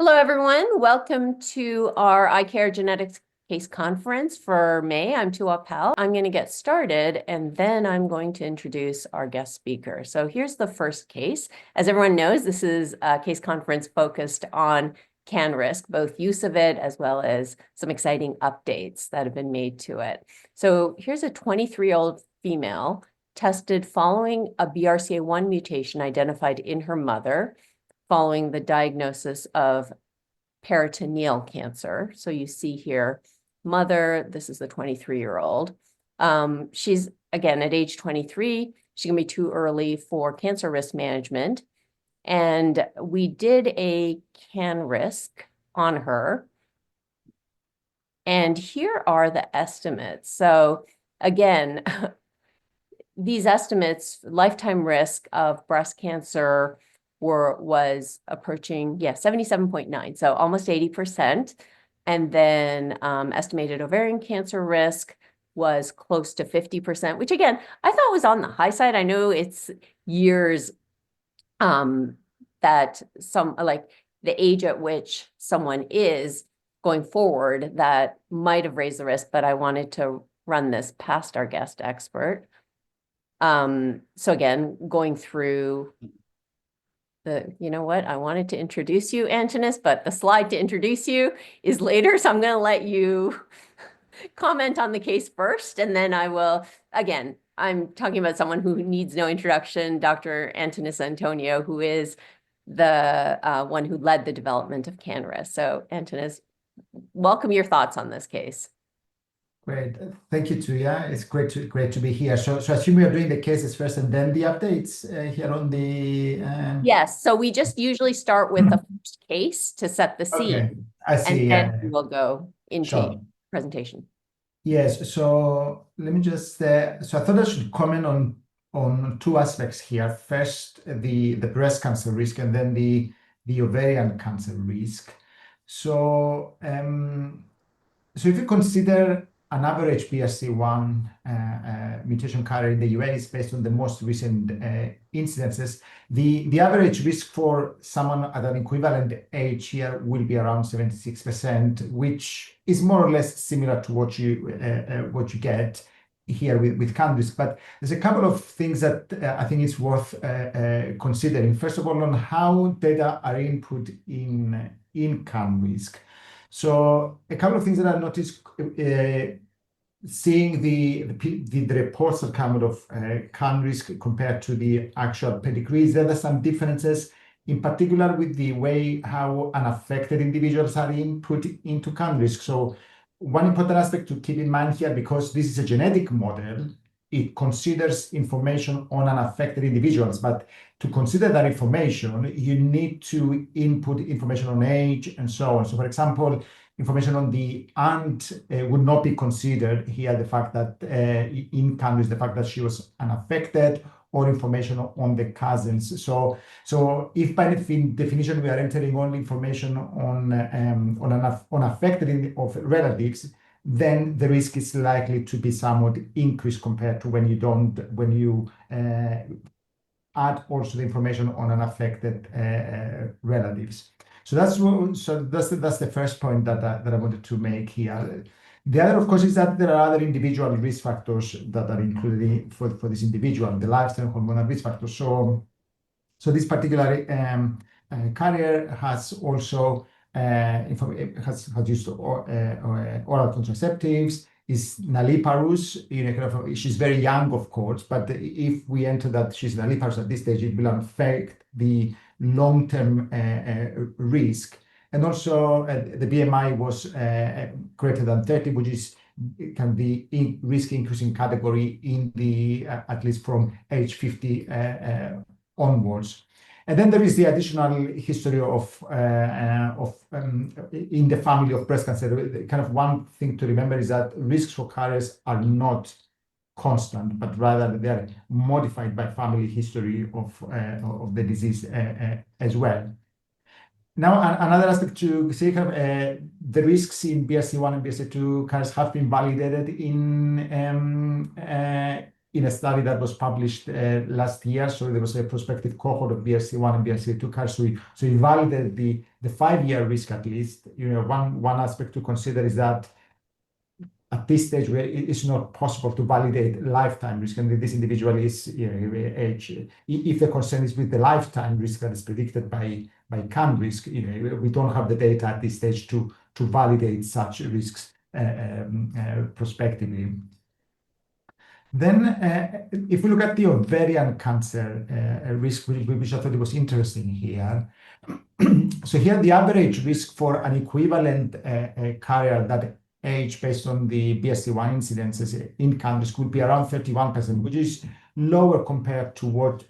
Hello, everyone. Welcome to our ICARE Genetics Case Conference for May. I'm Tua Pal. I'm going to get started, and then I'm going to introduce our guest speaker. So here's the first case. As everyone knows, this is a case conference focused on CanRisk, both use of it as well as some exciting updates that have been made to it. So here's a 23-year-old female tested following a BRCA1 mutation identified in her mother, following the diagnosis of peritoneal cancer. So you see here, mother, this is the 23-year-old. She's, again, at age 23, she's gonna be too early for cancer risk management. And we did a CanRisk on her. And here are the estimates. So again, these estimates, lifetime risk of breast cancer was approaching, 77.9, so almost 80%. And then estimated ovarian cancer risk was close to 50%, which again, I thought was on the high side. I know it's years that some, like the age at which someone is going forward, that might have raised the risk, but I wanted to run this past our guest expert. So again, going through you know what, I wanted to introduce you, Antonis, but the slide to introduce you is later. So I'm going to let you comment on the case first, and then I will, again, I'm talking about someone who needs no introduction, Dr. Antonis Antoniou, who is the one who led the development of CanRisk. So Antonis, welcome your thoughts on this case. Great. Thank you, Tuya. It's great to be here. So I assume we are doing the cases first and then the updates here on the... Yes, so we just usually start with the first case to set the scene. Okay, I see. And then we'll go into Sure. presentation. Yes, so let me just... so I thought I should comment on two aspects here. First, the breast cancer risk, and then the ovarian cancer risk. So, so if you consider an average BRCA1 mutation carrier in the US based on the most recent incidences, the average risk for someone at an equivalent age here will be around 76%, which is more or less similar to what you get here with CanRisk. But there's a couple of things that I think is worth considering. First of all, on how data are input in CanRisk. So a couple of things that I noticed seeing the reports that come out of CanRisk compared to the actual pedigrees, there are some differences, in particular with the way how unaffected individuals are input into CanRisk. So one important aspect to keep in mind here, because this is a genetic model, it considers information on unaffected individuals, but to consider that information, you need to input information on age and so on. So for example, information on the aunt would not be considered here, the fact that in CanRisk, the fact that she was unaffected, or information on the cousins. So if by definition we are entering only information on unaffected of relatives, then the risk is likely to be somewhat increased compared to when you add also the information on unaffected relatives. So that's the first point that I wanted to make here. The other, of course, is that there are other individual risk factors that are included for this individual, the lifestyle hormonal risk factors. So this particular carrier has also has used oral contraceptives, is nulliparous. She's very young, of course, but if we enter that she's nulliparous at this stage, it will affect the long-term risk. And also the BMI was greater than 30, which can be risk increasing category in the at least from age 50 onwards. And then there is the additional history of in the family of breast cancer. Kind of one thing to remember is that risks for carriers are not constant, but rather they are modified by family history of the disease as well. Now, another aspect to say, the risks in BRCA1 and BRCA2 carriers have been validated in in a study that was published last year. So there was a prospective cohort of BRCA1 and BRCA2 carriers. So we validated the 5-year risk at least. One aspect to consider is that at this stage, where it's not possible to validate lifetime risk, and this individual is age. If the concern is with the lifetime risk that is predicted by CanRisk, we don't have the data at this stage to validate such risks prospectively. Then, if we look at the ovarian cancer risk, which I thought it was interesting here. So here, the average risk for an equivalent carrier that age based on the BRCA1 incidences in CanRisk would be around 31%, which is lower compared to what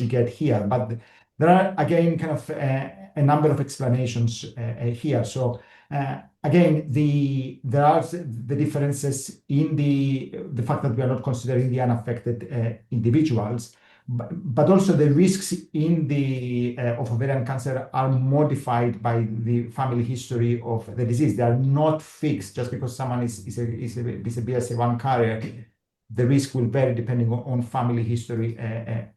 you get here. But there are, again, kind of a number of explanations here. So again, there are the differences in the fact that we are not considering the unaffected individuals, but also the risks of ovarian cancer are modified by the family history of the disease. They are not fixed just because someone is a BRCA1 carrier. The risk will vary depending on family history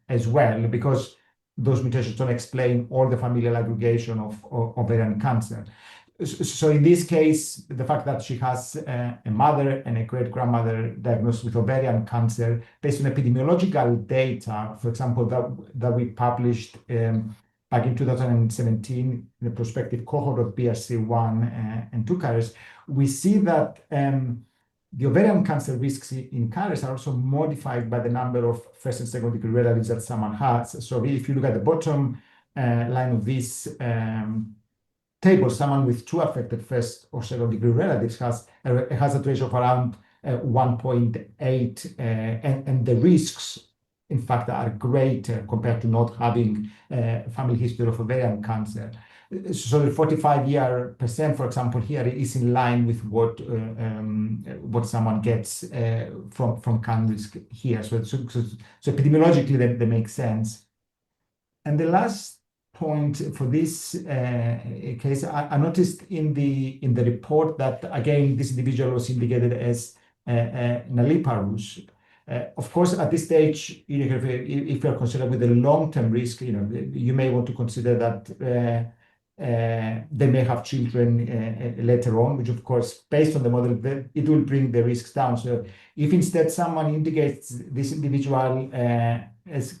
as well, because those mutations don't explain all the familial aggregation of ovarian cancer. So in this case, the fact that she has a mother and a great-grandmother diagnosed with ovarian cancer, based on epidemiological data, for example, that we published back in 2017, in a prospective cohort of BRCA1 and 2 carriers, we see that the ovarian cancer risks in carriers are also modified by the number of first and second degree relatives that someone has. So if you look at the bottom line of this table, someone with 2 affected first or second degree relatives has a hazard ratio of around 1.8, and the risks, in fact, are greater compared to not having family history of ovarian cancer. So the 45%, for example, here is in line with what someone gets from CanRisk here. So epidemiologically, they make sense. And the last point for this case, I noticed in the report that, again, this individual was indicated as nulliparous. Of course, at this stage, if you're concerned with the long-term risk, you may want to consider that they may have children later on, which, of course, based on the model, it will bring the risks down. So if instead someone indicates this individual as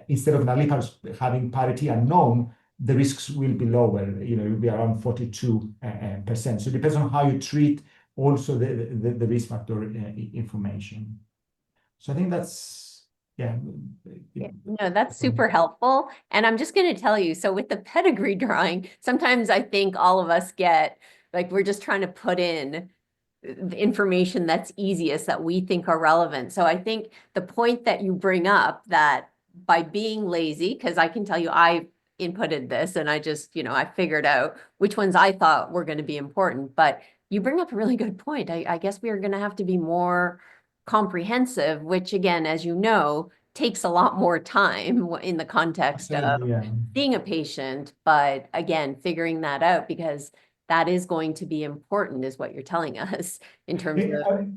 instead of nulliparous having parity unknown, the risks will be lower. It will be around 42%. So it depends on how you treat also the risk factor information. So I think that's, yeah. No, that's super helpful. And I'm just going to tell you, so with the pedigree drawing, sometimes I think all of us get, like, we're just trying to put in the information that's easiest that we think are relevant. So I think the point that you bring up, that by being lazy, because I can tell you I inputted this and I just, I figured out which ones I thought were going to be important, but you bring up a really good point. I guess we are going to have to be more comprehensive, which, again, as you know, takes a lot more time in the context of being a patient. But again, figuring that out, because that is going to be important, is what you're telling us in terms of.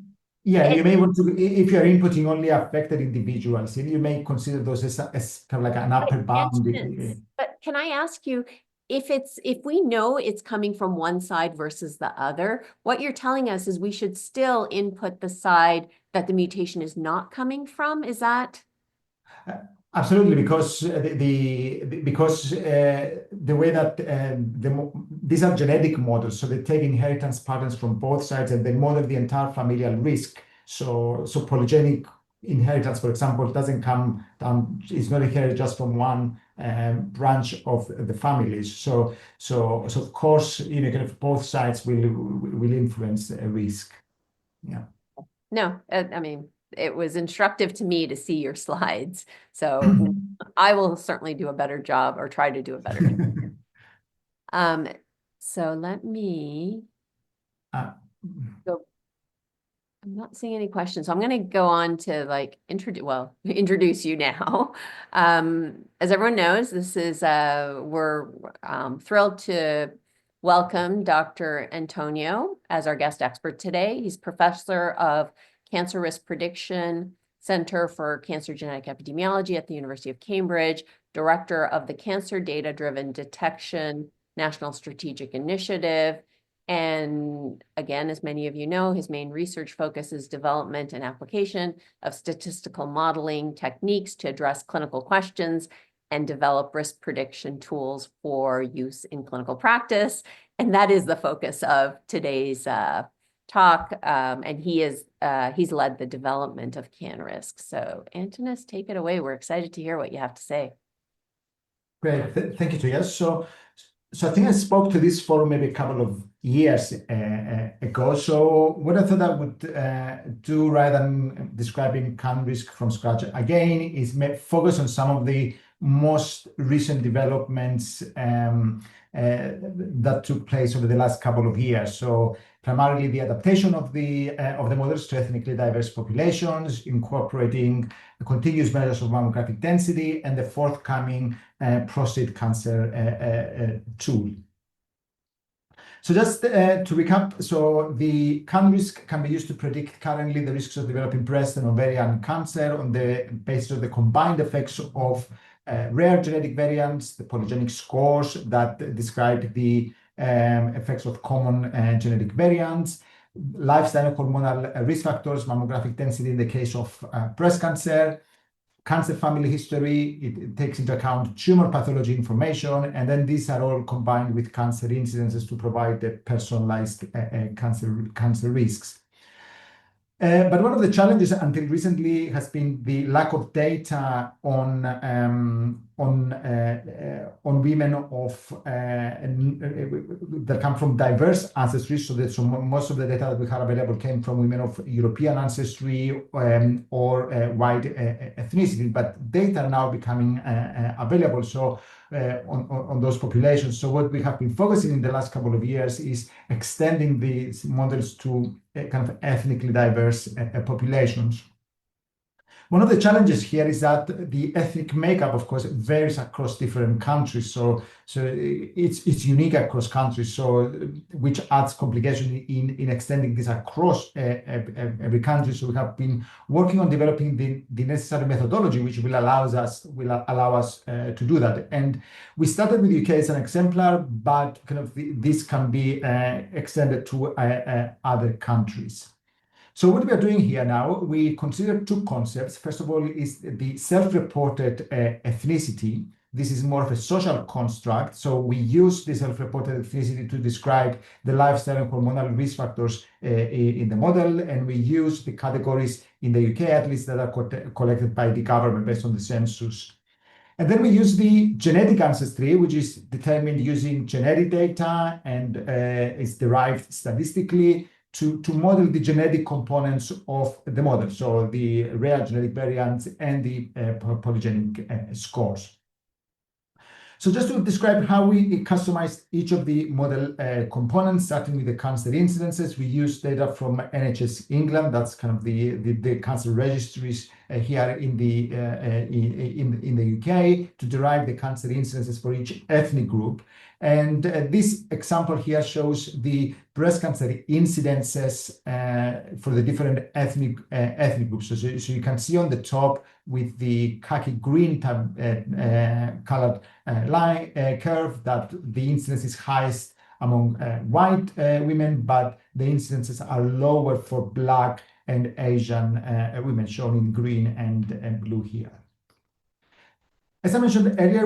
Yeah, you may want to, if you're inputting only affected individuals, you may consider those as kind of like an upper bound. But can I ask you, if we know it's coming from one side versus the other, what you're telling us is we should still input the side that the mutation is not coming from. Is that? Absolutely, because the way that these are genetic models, so they take inheritance patterns from both sides and they model the entire familial risk. So polygenic inheritance, for example, doesn't come down; it's not inherited just from one branch of the families. So of course, kind of both sides will influence risk. Yeah. No, I mean, it was instructive to me to see your slides. So I will certainly do a better job, or try to do a better job. So let me go. I'm not seeing any questions. So I'm going to go on to introduce you now. As everyone knows, this is we're thrilled to welcome Dr. Antoniou as our guest expert today. He's professor of Cancer Risk Prediction Center for Cancer Genetic Epidemiology at the University of Cambridge, director of the Cancer Data-Driven Detection National Strategic Initiative. And again, as many of you know, his main research focus is development and application of statistical modeling techniques to address clinical questions and develop risk prediction tools for use in clinical practice. And that is the focus of today's talk. And he's led the development of CanRisk. So Antonis, take it away. We're excited to hear what you have to say. Great. Thank you, Tia. So I think I spoke to this forum maybe a couple of years ago. So what I thought I would do, rather than describing CanRisk from scratch again, is focus on some of the most recent developments that took place over the last couple of years. So primarily the adaptation of the models to ethnically diverse populations, incorporating continuous measures of mammographic density, and the forthcoming prostate cancer tool. So just to recap, so the CanRisk can be used to predict currently the risks of developing breast and ovarian cancer on the basis of the combined effects of rare genetic variants, the polygenic scores that describe the effects of common genetic variants, lifestyle and hormonal risk factors, mammographic density in the case of breast cancer, cancer family history. It takes into account tumor pathology information, and then these are all combined with cancer incidences to provide the personalized cancer risks. But one of the challenges until recently has been the lack of data on women that come from diverse ancestries. So most of the data that we have available came from women of European ancestry or white ethnicity, but data are now becoming available. So on those populations. So what we have been focusing in the last couple of years is extending these models to kind of ethnically diverse populations. One of the challenges here is that the ethnic makeup, of course, varies across different countries. So it's unique across countries. So which adds complication in extending this across every country. So we have been working on developing the necessary methodology, which will allow us to do that. And we started with UK as an exemplar, but kind of this can be extended to other countries. So what we are doing here now, we consider two concepts. First of all, is the self-reported ethnicity. This is more of a social construct. So we use the self-reported ethnicity to describe the lifestyle and hormonal risk factors in the model. And we use the categories in the UK, at least, that are collected by the government based on the census. And then we use the genetic ancestry, which is determined using genetic data and is derived statistically to model the genetic components of the model, so the rare genetic variants and the polygenic scores. So just to describe how we customized each of the model components, starting with the cancer incidences, we use data from NHS England. That's kind of the cancer registries here in the UK to derive the cancer incidences for each ethnic group. And this example here shows the breast cancer incidences for the different ethnic groups. So you can see on the top with the khaki green colored line curve that the incidence is highest among white women, but the incidences are lower for Black and Asian women, shown in green and blue here. As I mentioned earlier,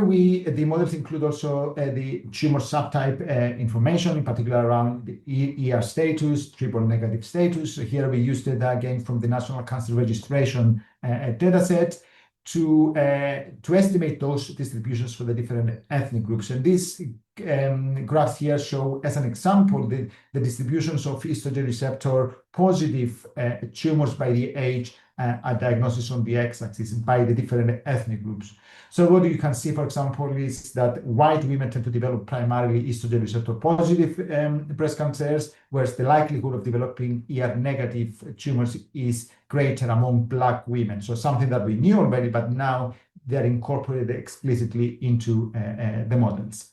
the models include also the tumor subtype information, in particular around the ER status, triple negative status. So here we used data again from the National Cancer Registration dataset to estimate those distributions for the different ethnic groups. And these graphs here show, as an example, the distributions of estrogen receptor positive tumors by the age at diagnosis on the x-axis by the different ethnic groups. So what you can see, for example, is that white women tend to develop primarily estrogen receptor positive breast cancers, whereas the likelihood of developing ER negative tumors is greater among Black women. So something that we knew already, but now they're incorporated explicitly into the models.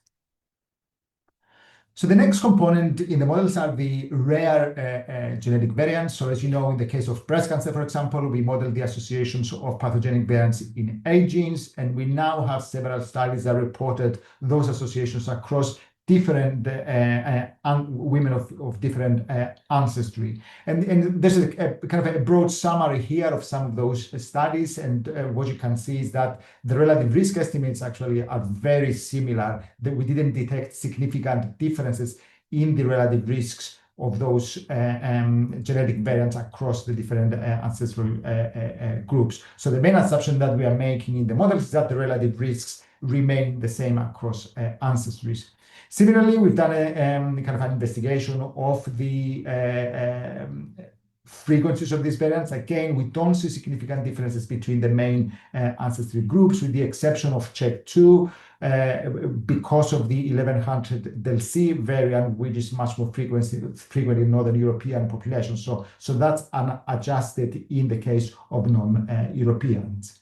So the next component in the models are the rare genetic variants. So as you know, in the case of breast cancer, for example, we modeled the associations of pathogenic variants in 8 genes, and we now have several studies that reported those associations across different women of different ancestry. And there's a kind of a broad summary here of some of those studies. And what you can see is that the relative risk estimates actually are very similar, that we didn't detect significant differences in the relative risks of those genetic variants across the different ancestral groups. So the main assumption that we are making in the models is that the relative risks remain the same across ancestries. Similarly, we've done a kind of an investigation of the frequencies of these variants. Again, we don't see significant differences between the main ancestry groups, with the exception of CHEK2, because of the 1100 del C variant, which is much more frequent in Northern European populations. So that's unadjusted in the case of non-Europeans.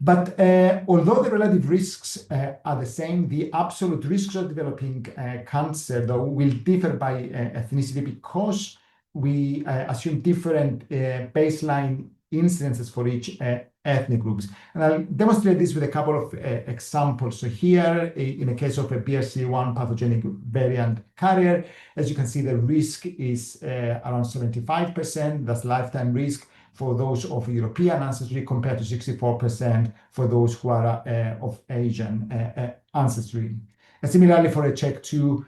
But although the relative risks are the same, the absolute risks of developing cancer, though, will differ by ethnicity, because we assume different baseline incidences for each ethnic groups. And I'll demonstrate this with a couple of examples. So here, in the case of a BRCA1 pathogenic variant carrier, as you can see, the risk is around 75%. That's lifetime risk for those of European ancestry, compared to 64% for those who are of Asian ancestry. And similarly, for a CHEK2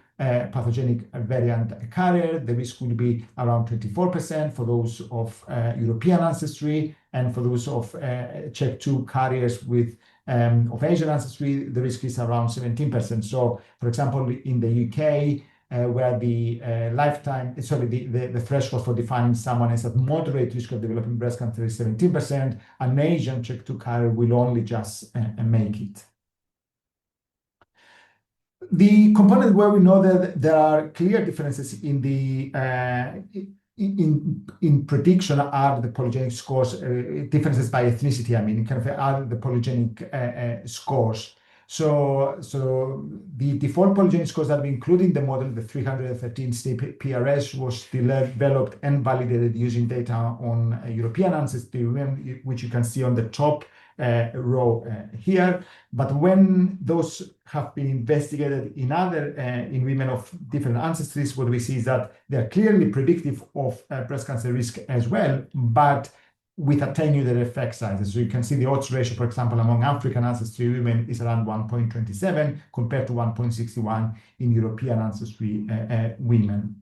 pathogenic variant carrier, the risk will be around 24% for those of European ancestry, and for those of CHEK2 carriers with of Asian ancestry, the risk is around 17%. So, for example, in the UK, where the the threshold for defining someone as at moderate risk of developing breast cancer is 17%, an Asian CHEK2 carrier will only just make it. The component where we know that there are clear differences in the in prediction are the polygenic scores, differences by ethnicity. I mean, kind of are the polygenic scores. So the default polygenic scores that we include in the model, the 313-state PRS, was developed and validated using data on European ancestry, which you can see on the top row here. But when those have been investigated in in women of different ancestries, what we see is that they are clearly predictive of breast cancer risk as well, but with attenuated effect sizes. So you can see the odds ratio, for example, among African ancestry women is around 1.27 compared to 1.61 in European ancestry women.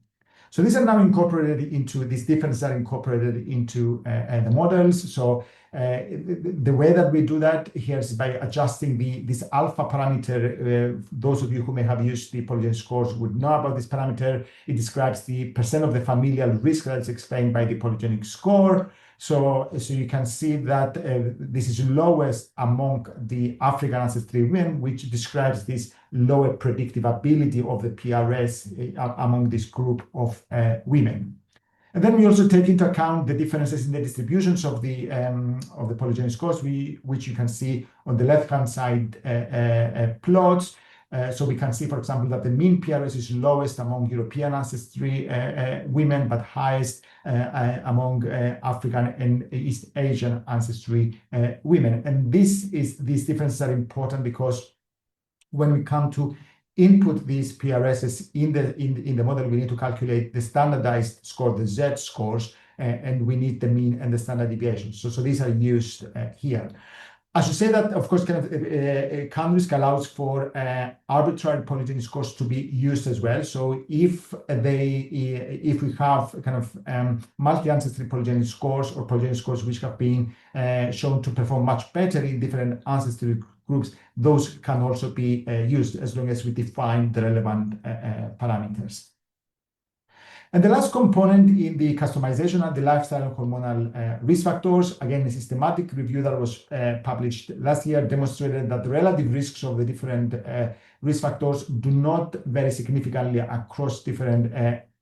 So these are now incorporated into, these differences are incorporated into the models. So the way that we do that here is by adjusting this alpha parameter. Those of you who may have used the polygenic scores would know about this parameter. It describes the percent of the familial risk that is explained by the polygenic score. So you can see that this is lowest among the African ancestry women, which describes this lower predictive ability of the PRS among this group of women. And then we also take into account the differences in the distributions of the polygenic scores, which you can see on the left-hand side plots. So we can see, for example, that the mean PRS is lowest among European ancestry women, but highest among African and East Asian ancestry women. And these differences are important because when we come to input these PRSs in the model, we need to calculate the standardized score, the Z scores, and we need the mean and the standard deviation. So these are used here. I should say that, of course, kind of CanRisk allows for arbitrary polygenic scores to be used as well. So if we have kind of multi-ancestry polygenic scores, or polygenic scores which have been shown to perform much better in different ancestry groups, those can also be used as long as we define the relevant parameters. And the last component in the customization are the lifestyle and hormonal risk factors. Again, a systematic review that was published last year demonstrated that the relative risks of the different risk factors do not vary significantly across different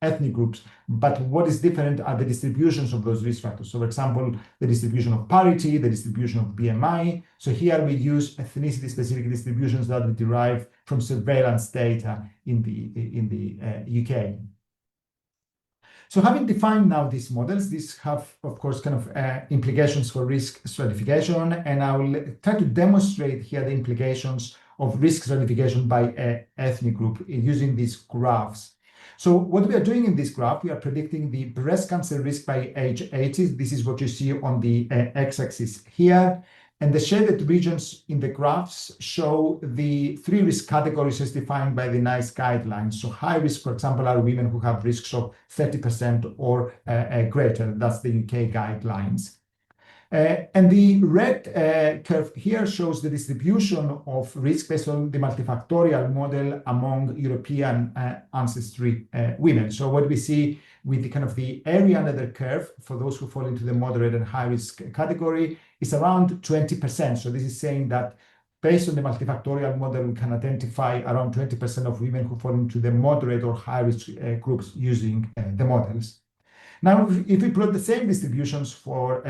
ethnic groups, but what is different are the distributions of those risk factors. So, for example, the distribution of parity, the distribution of BMI. So here we use ethnicity-specific distributions that we derive from surveillance data in the UK. So having defined now these models, these have, of course, kind of implications for risk stratification, and I will try to demonstrate here the implications of risk stratification by ethnic group using these graphs. So what we are doing in this graph, we are predicting the breast cancer risk by age 80. This is what you see on the x-axis here. And the shaded regions in the graphs show the 3 risk categories as defined by the NICE guidelines. So high risk, for example, are women who have risks of 30% or greater. That's the UK guidelines. And the red curve here shows the distribution of risk based on the multifactorial model among European ancestry women. So what we see with the kind of the area under the curve for those who fall into the moderate and high risk category is around 20%. So this is saying that based on the multifactorial model, we can identify around 20% of women who fall into the moderate or high risk groups using the models. Now, if we plot the same distributions for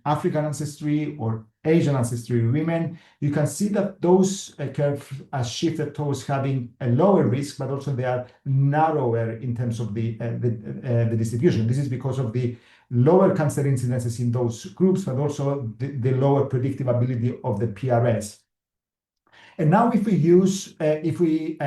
African ancestry or Asian ancestry women, you can see that those curves are shifted towards having a lower risk, but also they are narrower in terms of the distribution. This is because of the lower cancer incidences in those groups, but also the lower predictive ability of the PRS. And now if we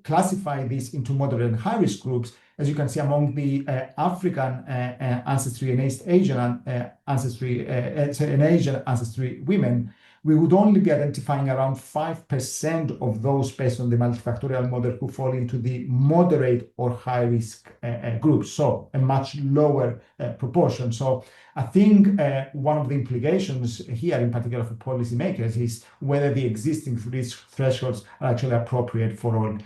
classify this into moderate and high risk groups, as you can see among the African ancestry and East Asian ancestry and Asian ancestry women, we would only be identifying around 5% of those based on the multifactorial model who fall into the moderate or high risk groups. So a much lower proportion. So I think one of the implications here, in particular for policymakers, is whether the existing risk thresholds are actually appropriate for all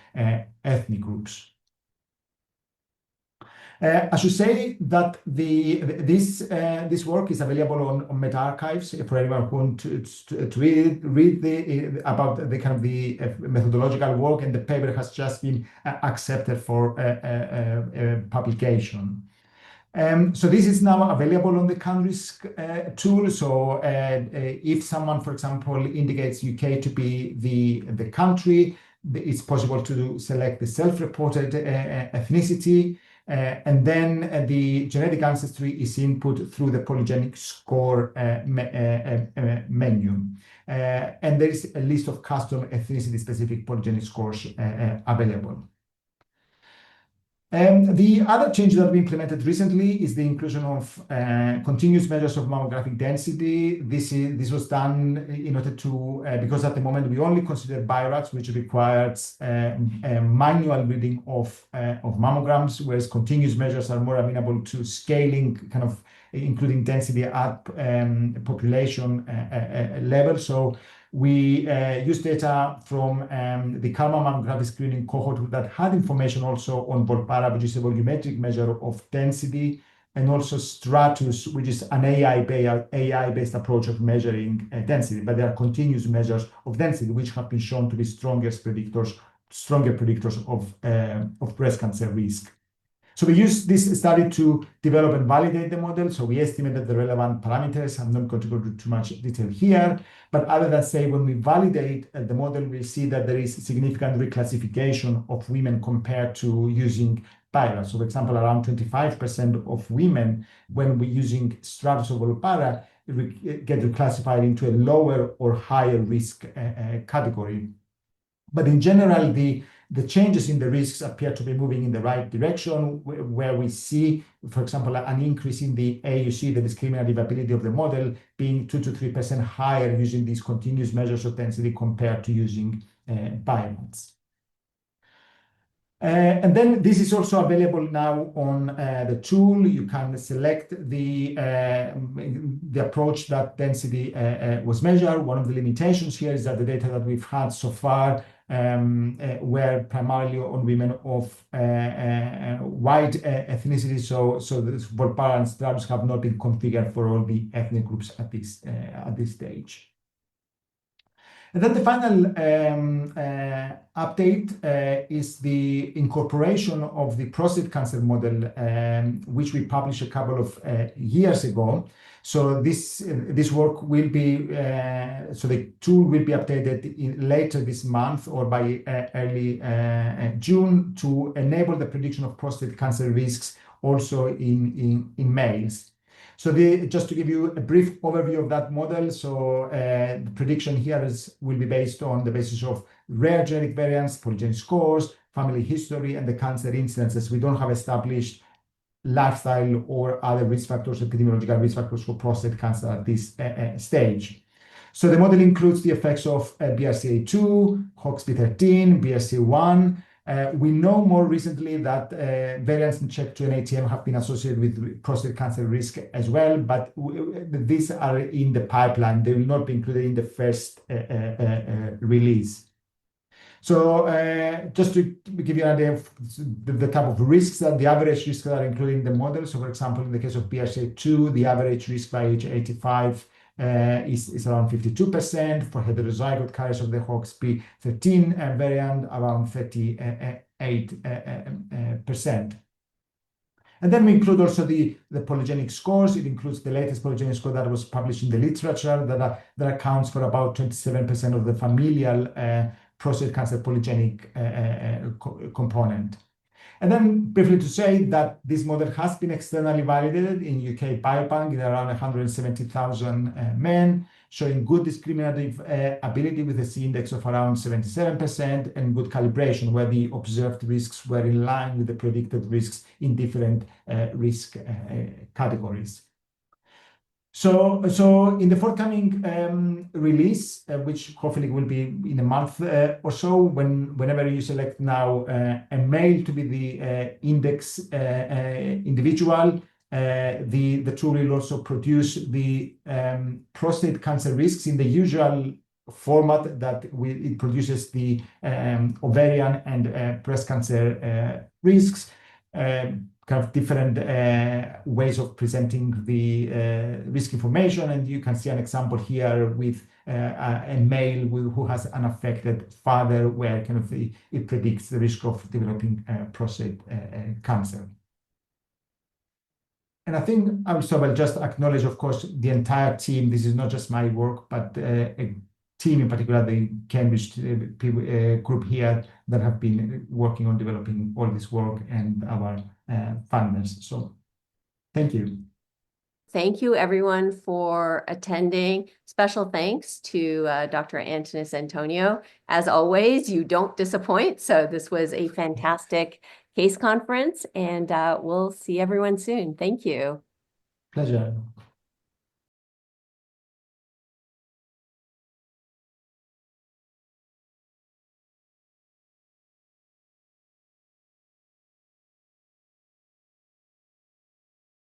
ethnic groups. I should say that this work is available on Meta Archives for anyone who wants to read about the kind of the methodological work, and the paper has just been accepted for publication. So this is now available on the CanRisk tool. So if someone, for example, indicates UK to be the country, it's possible to select the self-reported ethnicity. And then the genetic ancestry is input through the polygenic score menu. And there is a list of custom ethnicity-specific polygenic scores available. The other change that we implemented recently is the inclusion of continuous measures of mammographic density. This was done in order to, because at the moment we only consider BIRATs, which requires manual reading of mammograms, whereas continuous measures are more amenable to scaling, kind of including density at population level. So we used data from the KARMA mammography screening cohort that had information also on Volpara, which is a volumetric measure of density, and also Stratus, which is an AI-based approach of measuring density. But there are continuous measures of density, which have been shown to be stronger predictors of breast cancer risk. So we used this study to develop and validate the model. So we estimated the relevant parameters. I'm not going to go into too much detail here, but other than say, when we validate the model, we see that there is significant reclassification of women compared to using BIRAT. So for example, around 25% of women, when we're using Stratus or Volpara, get reclassified into a lower or higher risk category. But in general, the changes in the risks appear to be moving in the right direction, where we see, for example, an increase in the AUC, the discriminative ability of the model, being 2 to 3% higher using these continuous measures of density compared to using BIRATs. And then this is also available now on the tool. You can select the approach that density was measured. One of the limitations here is that the data that we've had so far were primarily on women of white ethnicity. So the Volpara and Stratus have not been configured for all the ethnic groups at this stage. And then the final update is the incorporation of the prostate cancer model, which we published a couple of years ago. So this work will be, so the tool will be updated later this month or by early June to enable the prediction of prostate cancer risks also in males. So just to give you a brief overview of that model, so the prediction here will be based on the basis of rare genetic variants, polygenic scores, family history, and the cancer incidences. We don't have established lifestyle or other risk factors, epidemiological risk factors for prostate cancer at this stage. So the model includes the effects of BRCA2, HOXP13, BRCA1. We know more recently that variants in CHEK2 and ATM have been associated with prostate cancer risk as well, but these are in the pipeline. They will not be included in the first release. So just to give you an idea of the type of risks that the average risks that are included in the model. So for example, in the case of BRCA2, the average risk by age 85 is around 52%. For heterozygote carriers of the HOXP13 variant, around 38%. And then we include also the polygenic scores. It includes the latest polygenic score that was published in the literature that accounts for about 27% of the familial prostate cancer polygenic component. And then briefly to say that this model has been externally validated in UK Biobank in around 170,000 men, showing good discriminative ability with a C-index of around 77% and good calibration where the observed risks were in line with the predicted risks in different risk categories. So in the forthcoming release, which hopefully will be in a month or so, whenever you select now a male to be the index individual, the tool will also produce the prostate cancer risks in the usual format that it produces the ovarian and breast cancer risks. Kind of different ways of presenting the risk information. And you can see an example here with a male who has an affected father where kind of it predicts the risk of developing prostate cancer. And I think I will just acknowledge, of course, the entire team. This is not just my work, but a team in particular, the CanRisk group here that have been working on developing all this work and our funders. So thank you. Thank you, everyone, for attending. Special thanks to Dr. Antonis Antoniou. As always, you don't disappoint. So this was a fantastic case conference, and we'll see everyone soon. Thank you. Pleasure.